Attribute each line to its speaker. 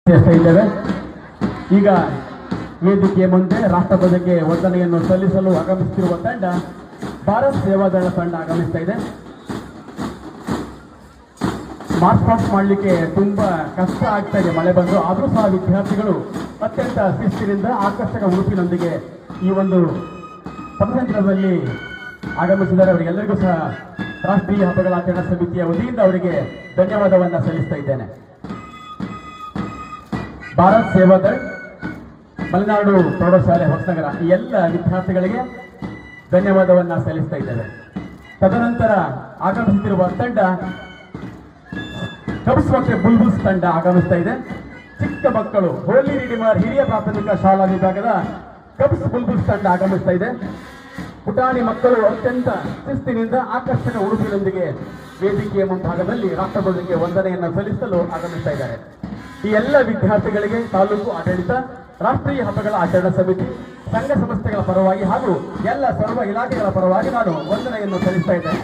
Speaker 1: ಸೇರ್ತಾ ಇದ್ದೇವೆ. ಈಗ ವೇದಿಕೆಯ ಮುಂದೆ ರಾಷ್ಟ್ರಧ್ವಜಕ್ಕೆ ವಂದನೆಯನ್ನು ಸಲ್ಲಿಸಲು ಆಗಮಿಸುತ್ತಿರುವ ತಂಡ ಭಾರತ್ ಸೇವಾದಳ ತಂಡ ಆಗಮಿಸ್ತಾ ಇದೆ. ಮಾರ್ಚ್ ಪಾಸ್ಟ್ ಮಾಡಲಿಕ್ಕೆ ತುಂಬಾ ಕಷ್ಟ ಆಗ್ತಾ ಇದೆ, ಮಳೆ ಬಂದು. ಆದರೂ ಸಹ ವಿದ್ಯಾರ್ಥಿಗಳು ಅತ್ಯಂತ ಶಿಸ್ತಿನಿಂದ ಆಕರ್ಷಕ ಉಡುಪಿನೊಂದಿಗೆ ಈ ಒಂದು ಪಥಸಂಚಲನದಲ್ಲಿ ಆಗಮಿಸಿದ್ದಾರೆ. ಅವರಿಗೆಲ್ಲರಿಗೂ ಸಹ ರಾಷ್ಟ್ರೀಯ ಹಬ್ಬಗಳ ಆಚರಣಾ ಸಮಿತಿಯ ವತಿಯಿಂದ ಅವರಿಗೆ ಧನ್ಯವಾದವನ್ನು ಸಲ್ಲಿಸ್ತಾ ಇದ್ದೇನೆ. ಭಾರತ್ ಸೇವಾದಳ ಮಲೆನಾಡು ಪ್ರೌಢಶಾಲೆ ಹೊಸನಗರ ಈ ಎಲ್ಲ ವಿದ್ಯಾರ್ಥಿಗಳಿಗೆ ಧನ್ಯವಾದವನ್ನು ಸಲ್ಲಿಸ್ತಾ ಇದ್ದೇವೆ. ತದನಂತರ ಆಗಮಿಸುತ್ತಿರುವ ತಂಡ ಕಬ್ಸ್ ಮತ್ತು ಬುಲ್ಬುಲ್ಸ್ ತಂಡ ಆಗಮಿಸ್ತಾ ಇದೆ. ಚಿಕ್ಕ ಮಕ್ಕಳು ಹೋಲಿ ರಿಡಿಮರ್ ಹಿರಿಯ ಪ್ರಾಥಮಿಕ ಶಾಲಾ ವಿಭಾಗದ ಕಬ್ಸ್ ಬುಲ್ಬುಲ್ಸ್ ತಂಡ ಆಗಮಿಸ್ತಾ ಇದೆ. ಪುಟಾಣಿ ಮಕ್ಕಳು ಅತ್ಯಂತ ಶಿಸ್ತಿನಿಂದ ಆಕರ್ಷಕ ಉಡುಪಿನೊಂದಿಗೆ ವೇದಿಕೆಯ ಮುಂಭಾಗದಲ್ಲಿ ರಾಷ್ಟ್ರಧ್ವಜಕ್ಕೆ ವಂದನೆಯನ್ನು ಸಲ್ಲಿಸಲು ಆಗಮಿಸ್ತಾ ಇದ್ದಾರೆ. ಈ ಎಲ್ಲ ವಿದ್ಯಾರ್ಥಿಗಳಿಗೆ ತಾಲೂಕು ಆಡಳಿತ, ರಾಷ್ಟ್ರೀಯ ಹಬ್ಬಗಳ ಆಚರಣಾ ಸಮಿತಿ, ಸಂಘ ಸಂಸ್ಥೆಗಳ ಪರವಾಗಿ ಹಾಗೂ ಎಲ್ಲ ಸರ್ವ ಇಲಾಖೆಗಳ ಪರವಾಗಿ ನಾನು ವಂದನೆಯನ್ನು ಸಲ್ಲಿಸ್ತಾ ಇದ್ದೇನೆ.